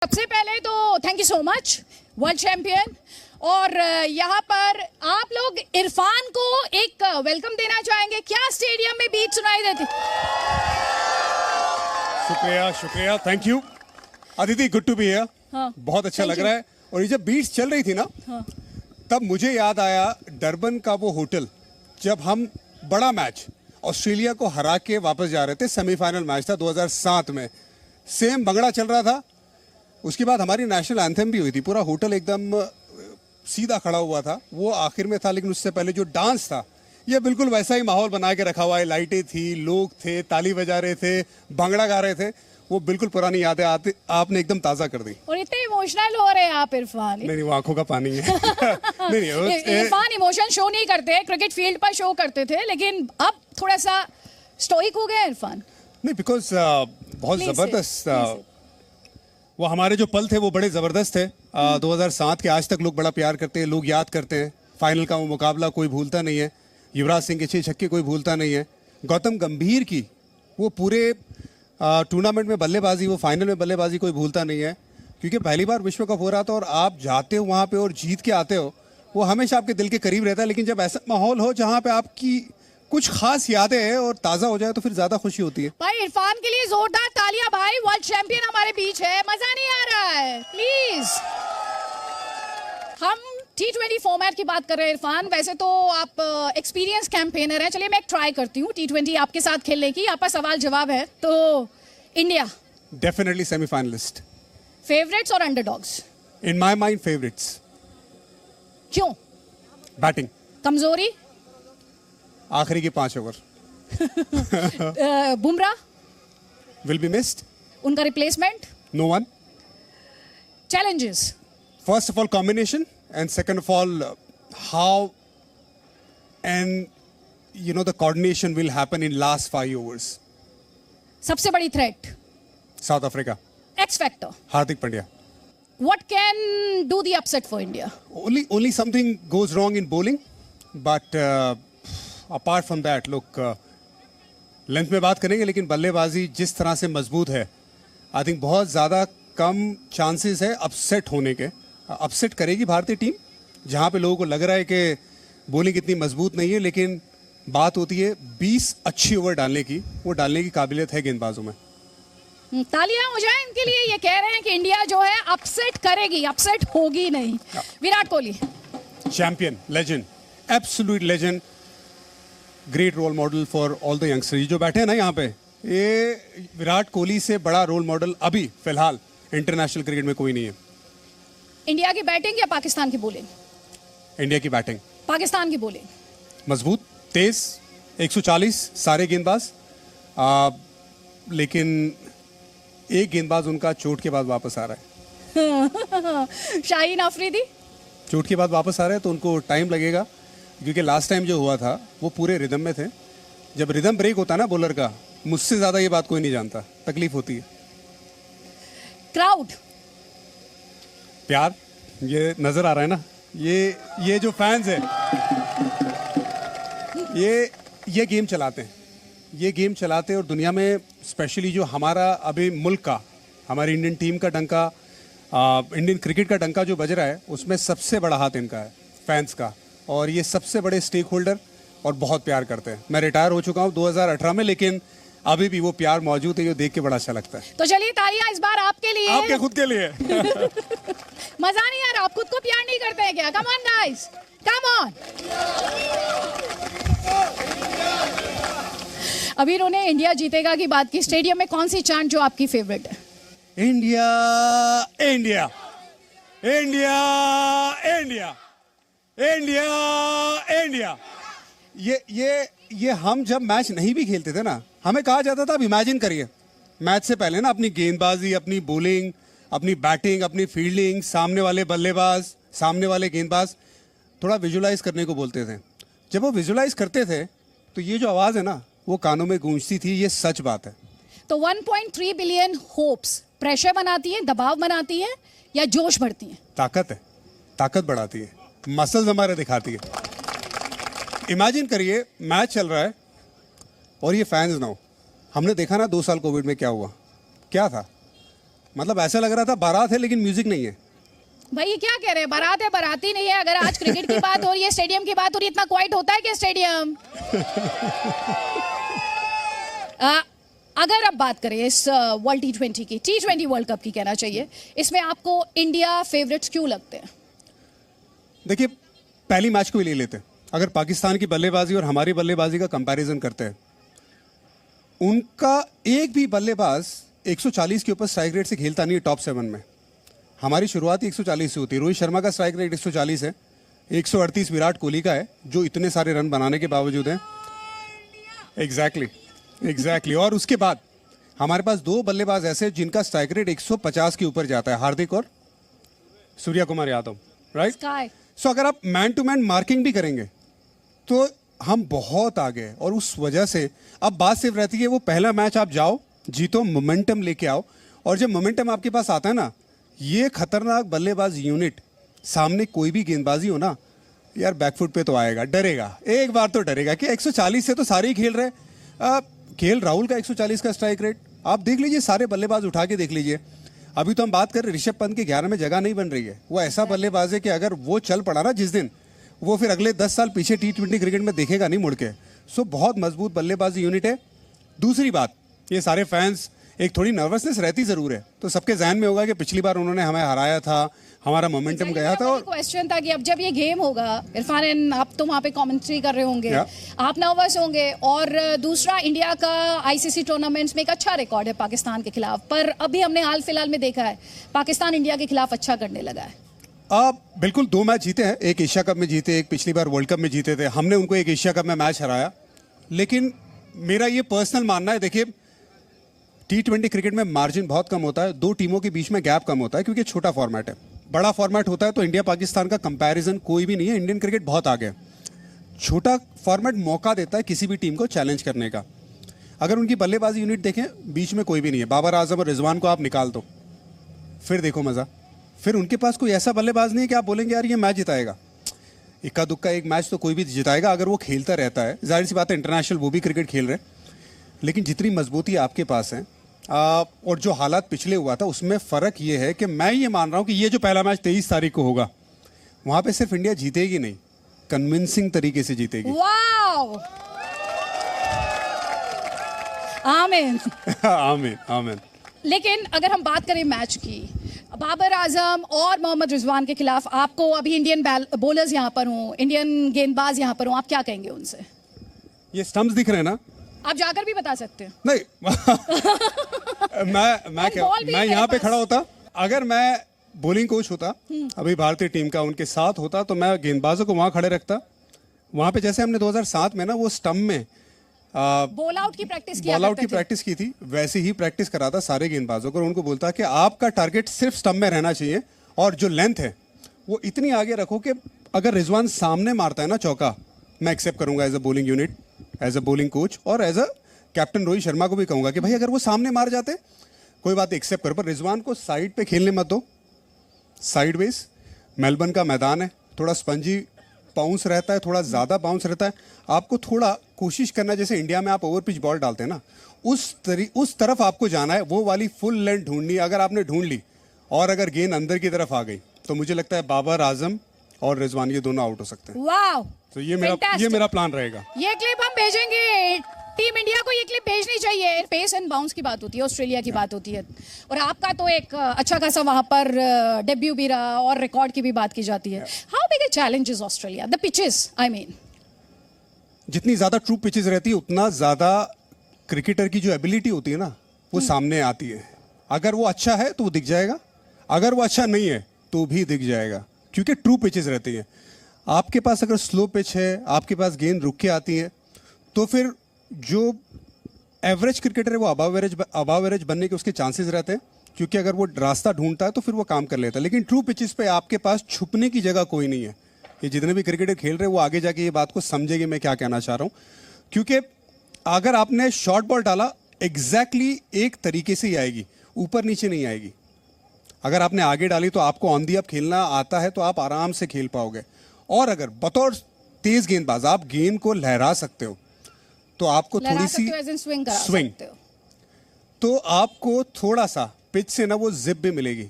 सबसे पहले तो thank you so much world champion. और यहाँ पर आप लोग इरफान को एक वेलकम देना चाहेंगे क्या? स्टेडियम में बीट सुनाई देती। शुक्रिया शुक्रिया, thank you Aditi, good to be here. हाँ, बहुत अच्छा लग रहा है। और ये जब बीट्स चल रही थी ना, हाँ, तब मुझे याद आया डरबन का वो होटल, जब हम बड़ा मैच ऑस्ट्रेलिया को हरा के वापस जा रहे थे। सेमीफाइनल मैच था 2007 में, सेम भंगड़ा चल रहा था। उसके बाद हमारी नेशनल एंथम भी हुई थी। पूरा होटल एकदम सीधा खड़ा हुआ था। वो आखिर में था, लेकिन उससे पहले जो डांस था, ये बिल्कुल वैसा ही माहौल बना के रखा हुआ है। लाइटें थी, लोग थे, ताली बजा रहे थे, भंगड़ा गा रहे थे। वो बिल्कुल पुरानी यादें आपने एकदम ताजा कर दी। और इतने इमोशनल हो रहे हैं आप इरफान। नहीं, वो आंखों का पानी है। नहीं, इरफान इमोशन शो नहीं करते, क्रिकेट फील्ड पर शो करते थे, लेकिन अब थोड़ा सा स्टोइक हो गए इरफान। नहीं, बिकॉज बहुत जबरदस्त वो हमारे जो पल थे वो बड़े ज़बरदस्त थे। 2007 के आज तक लोग बड़ा प्यार करते हैं, लोग याद करते हैं। फाइनल का वो मुकाबला कोई भूलता नहीं है। युवराज सिंह के 6 छक्के कोई भूलता नहीं है। गौतम गंभीर की वो पूरे टूर्नामेंट में बल्लेबाजी, वो फाइनल में बल्लेबाजी कोई भूलता नहीं है। क्योंकि पहली बार विश्व कप हो रहा था और आप जाते हो वहाँ पे और जीत के आते हो, वो हमेशा आपके दिल के करीब रहता है। लेकिन जब ऐसा माहौल हो जहाँ पे आपकी कुछ खास यादें हैं और ताज़ा हो जाए, तो फिर ज़्यादा खुशी होती है। भाई इरफान के लिए जोरदार तालियां भाई। वर्ल्ड चैंपियन हमारे बीच है, मजा नहीं आ रहा है प्लीज। हम T20 फॉर्मेट की बात कर रहे हैं इरफान। वैसे तो आप एक्सपीरियंस कैंपेनर हैं। चलिए मैं एक ट्राई करती हूँ T20 आपके साथ खेलने की। आपका सवाल जवाब है तो इंडिया डेफिनेटली सेमीफाइनलिस्ट। फेवरेट्स और underdogs? In my mind favourites. क्यों? बैटिंग। कमजोरी? आखिरी के 5 over. Bumrah will be missed. उनका replacement? No one. Challenges? First of all, combination, and second of all, how and the coordination will happen in last 5 overs. सबसे बड़ी threat? South Africa. X factor? Hardik Pandya. What can do the upset for India? Only something goes wrong in bowling, but apart from that, look, length में बात करेंगे, लेकिन बल्लेबाजी जिस तरह से मजबूत है, आई थिंक बहुत ज़्यादा कम चांसेस है अपसेट होने के। अपसेट करेगी भारतीय टीम, जहाँ पे लोगों को लग रहा है कि बॉलिंग इतनी मजबूत नहीं है, लेकिन बात होती है 20 अच्छी ओवर डालने की। वो डालने की काबिलियत है गेंदबाजों में। तालियां हो जाए इनके लिए। ये कह रहे हैं कि इंडिया जो है अपसेट करेगी, अपसेट होगी नहीं। Virat Kohli champion, legend, absolute legend, great role model for all the youngsters जो बैठे हैं ना यहाँ पे। ये विराट कोहली से बड़ा रोल मॉडल अभी फिलहाल इंटरनेशनल क्रिकेट में कोई नहीं है। इंडिया की बैटिंग या पाकिस्तान की बॉलिंग? इंडिया की बैटिंग। पाकिस्तान की बॉलिंग? मजबूत, तेज, 140 सारे गेंदबाज, लेकिन एक गेंदबाज उनका चोट के बाद वापस आ रहा है। शाहीन अफरीदी चोट के बाद वापस आ रहे हैं, तो उनको टाइम लगेगा। क्योंकि लास्ट टाइम जो हुआ था वो पूरे रिदम में थे। जब रिदम ब्रेक होता है ना बॉलर का, मुझसे ज़्यादा ये बात कोई नहीं जानता, तकलीफ होती है। क्राउड? प्यार, ये नजर आ रहा है ना, ये जो फैंस है, ये गेम चलाते हैं, ये गेम चलाते हैं। और दुनिया में स्पेशली जो हमारा अभी मुल्क का, हमारी इंडियन टीम का डंका, इंडियन क्रिकेट का डंका जो बज रहा है, उसमें सबसे बड़ा हाथ इनका है, फैंस का। और ये सबसे बड़े स्टेक होल्डर और बहुत प्यार करते हैं। मैं रिटायर हो चुका हूँ 2018 में, लेकिन अभी भी वो प्यार मौजूद है, जो देख के बड़ा अच्छा लगता है। तो चलिए तालियां इस बार आपके लिए। आपके खुद के लिए। मजा नहीं आ रहा? आप खुद को प्यार नहीं करते हैं क्या? Come on guys, come on. अभी उन्होंने इंडिया जीतेगा की बात की। स्टेडियम में कौन सी चांट जो आपकी फेवरेट है? India India India India India India. ये हम जब मैच नहीं भी खेलते थे ना, हमें कहा जाता था, अब इमेजिन करिए मैच से पहले ना अपनी गेंदबाजी, अपनी बॉलिंग, अपनी बैटिंग, अपनी फील्डिंग, सामने वाले बल्लेबाज, सामने वाले गेंदबाज, थोड़ा विजुलाइज करने को बोलते थे। जब वो विजुलाइज करते थे तो ये जो आवाज़ है ना, वो कानों में गूंजती थी। ये सच बात है। तो 1.3 बिलियन होप्स प्रेशर बनाती है, दबाव बनाती है, या जोश भरती है? ताकत है, ताकत बढ़ाती है, मसल्स हमारे दिखाती है। इमेजिन करिए मैच चल रहा है और ये फैंस ना हो। हमने देखा ना 2 साल कोविड में क्या हुआ, क्या था। मतलब ऐसा लग रहा था बारात है लेकिन म्यूजिक नहीं है। भाई ये क्या कह रहे हैं, बारात है बाराती नहीं है। अगर आज क्रिकेट की बात हो रही है, स्टेडियम की बात हो रही है, इतना क्वाइट होता है क्या स्टेडियम? अगर अब बात करें इस वर्ल्ड T20 की, T20 वर्ल्ड कप की कहना चाहिए, इसमें आपको इंडिया फेवरेट्स क्यों लगते हैं? देखिए, पहली मैच को ही ले लेते हैं। अगर पाकिस्तान की बल्लेबाजी और हमारी बल्लेबाजी का कंपैरिजन करते हैं, उनका एक भी बल्लेबाज 140 के ऊपर स्ट्राइक रेट से खेलता नहीं है टॉप 7 में। हमारी शुरुआत ही 140 से होती है। रोहित शर्मा का स्ट्राइक रेट 140 है, 138 विराट कोहली का है, जो इतने सारे रन बनाने के बावजूद है। एग्जैक्टली। और उसके बाद हमारे पास दो बल्लेबाज ऐसे हैं जिनका स्ट्राइक रेट 150 के ऊपर जाता है, हार्दिक और सूर्या कुमार यादव, राइट? सो अगर आप मैन टू मैन मार्किंग भी करेंगे तो हम बहुत आगे हैं। और उस वजह से अब बात सिर्फ रहती है वो पहला मैच आप जाओ, जीतो, मोमेंटम लेके आओ। और जब मोमेंटम आपके पास आता है ना, ये खतरनाक बल्लेबाज यूनिट सामने कोई भी गेंदबाजी हो ना यार, बैकफुट पे तो आएगा, डरेगा, एक बार तो डरेगा कि 140 से तो सारे ही खेल रहे। खेल राहुल का 140 का स्ट्राइक रेट आप देख लीजिए, सारे बल्लेबाज उठा के देख लीजिए। अभी तो हम बात कर रहे ऋषभ पंत के 11 में जगह नहीं बन रही है। वो ऐसा बल्लेबाज है कि अगर वो चल पड़ा ना जिस दिन, वो फिर अगले 10 साल पीछे T20 क्रिकेट में देखेगा नहीं मुड़ के। सो बहुत मजबूत बल्लेबाजी यूनिट है। दूसरी बात, ये सारे फैंस एक थोड़ी नर्वसनेस रहती जरूर है, तो सबके जहन में होगा कि पिछली बार उन्होंने हमें हराया था, हमारा मोमेंटम गया था। और क्वेश्चन था कि अब जब ये गेम होगा, इरफान आप तो वहाँ पे कमेंट्री कर रहे होंगे, आप नर्वस होंगे। और दूसरा, इंडिया का आईसीसी टूर्नामेंट्स में एक अच्छा रिकॉर्ड है पाकिस्तान के खिलाफ, पर अभी हमने हाल फिलहाल में देखा है पाकिस्तान इंडिया के खिलाफ अच्छा करने लगा है। बिल्कुल, 2 मैच जीते हैं, एक एशिया कप में जीते, एक पिछली बार वर्ल्ड कप में जीते थे। हमने उनको एक एशिया कप में मैच हराया। लेकिन मेरा ये पर्सनल मानना है, देखिए T20 क्रिकेट में मार्जिन बहुत कम होता है, 2 टीमों के बीच में गैप कम होता है, क्योंकि छोटा फॉर्मेट है। बड़ा फॉर्मेट होता है तो इंडिया पाकिस्तान का कंपैरिजन कोई भी नहीं है। इंडियन क्रिकेट बहुत आगे है। छोटा फॉर्मेट मौका देता है किसी भी टीम को चैलेंज करने का। अगर उनकी बल्लेबाजी यूनिट देखें, बीच में कोई भी नहीं है। बाबर आजम और रिजवान को आप निकाल दो, फिर देखो मजा। फिर उनके पास कोई ऐसा बल्लेबाज नहीं है कि आप बोलेंगे यार ये मैच जिताएगा। इक्का दुक्का एक मैच तो कोई भी जिताएगा अगर वो खेलता रहता है। जाहिर सी बात है, इंटरनेशनल वो भी क्रिकेट खेल रहे हैं, लेकिन जितनी मजबूती आपके पास है और जो हालात पिछले हुआ था, उसमें फ़र्क ये है कि मैं ये मान रहा हूँ कि ये जो पहला मैच 23 तारीख को होगा, वहाँ पे सिर्फ इंडिया जीतेगी नहीं, कन्विंसिंग तरीके से जीतेगी। वाओ, आमीन। आमीन आमीन। लेकिन अगर हम बात करें मैच की, बाबर आजम और मोहम्मद रिजवान के खिलाफ, आपको अभी इंडियन बॉलर्स यहाँ पर हों, इंडियन गेंदबाज यहाँ पर हों, आप क्या कहेंगे उनसे? ये स्टंप्स दिख रहे हैं ना, आप जाकर भी बता सकते हैं। नहीं मैं यहाँ पे खड़ा होता, अगर मैं बॉलिंग कोच होता अभी भारतीय टीम का, उनके साथ होता, तो मैं गेंदबाजों को वहां खड़े रखता। वहां पे जैसे हमने 2007 में ना वो स्टंप में बॉल आउट की प्रैक्टिस की थी, वैसे ही प्रैक्टिस कराता सारे गेंदबाजों को। और उनको बोलता कि आपका टारगेट सिर्फ स्टंप में रहना चाहिए, और जो लेंथ है वो इतनी आगे रखो कि अगर रिजवान सामने मारता है ना चौका, मैं एक्सेप्ट करूंगा as a bowling unit, as a bowling coach, और as a captain Rohit Sharma को भी कहूंगा कि भाई अगर वो सामने मार जाते कोई बात एक्सेप्ट करो, पर रिजवान को साइड पे खेलने मत दो। साइडवेज, मेलबर्न का मैदान है, थोड़ा स्पंजी बाउंस रहता है, थोड़ा ज़्यादा बाउंस रहता है। आपको थोड़ा कोशिश करना है, जैसे इंडिया में आप ओवर पिच बॉल डालते हैं ना, उस तरफ आपको जाना है, वो वाली फुल लेंथ ढूंढनी। अगर आपने ढूंढ ली और अगर गेंद अंदर की तरफ आ गई, तो मुझे लगता है बाबर आजम और रिजवान ये दोनों आउट हो सकते हैं। वाह, तो ये मेरा प्लान रहेगा। ये क्लिप हम भेजेंगे टीम इंडिया को, ये क्लिप भेजनी चाहिए। पेस एंड बाउंस की बात होती है, ऑस्ट्रेलिया की बात होती है, और आपका तो एक अच्छा खासा वहां पर डेब्यू भी रहा और रिकॉर्ड की भी बात की जाती है। How big a challenge is Australia? The pitches, I mean, जितनी ज्यादा ट्रू पिचेस रहती है, उतना ज्यादा क्रिकेटर की जो एबिलिटी होती है ना, वो सामने आती है। अगर वो अच्छा है तो वो दिख जाएगा, अगर वो अच्छा नहीं है तो भी दिख जाएगा, क्योंकि ट्रू पिचेस रहती है। आपके पास अगर स्लो पिच है, आपके पास गेंद रुक के आती है, तो फिर जो एवरेज क्रिकेटर है वो अबव एवरेज बनने के उसके चांसेस रहते हैं, क्योंकि अगर वो रास्ता ढूंढता है तो फिर वो काम कर लेता है। लेकिन ट्रू पिचेस पे आपके पास छुपने की जगह कोई नहीं है। ये जितने भी क्रिकेटर खेल रहे हैं वो आगे जाके ये बात को समझेंगे मैं क्या कहना चाह रहा हूँ, क्योंकि अगर आपने शॉर्ट बॉल डाला एग्जैक्टली एक तरीके से ही आएगी, ऊपर नीचे नहीं आएगी। अगर आपने आगे डाली तो आपको ऑन दी अप खेलना आता है तो आप आराम से खेल पाओगे। और अगर बतौर तेज गेंदबाज आप गेंद को लहरा सकते हो, तो आपको थोड़ी सी स्विंग, तो आपको थोड़ा सा पिच से ना वो जिप भी मिलेगी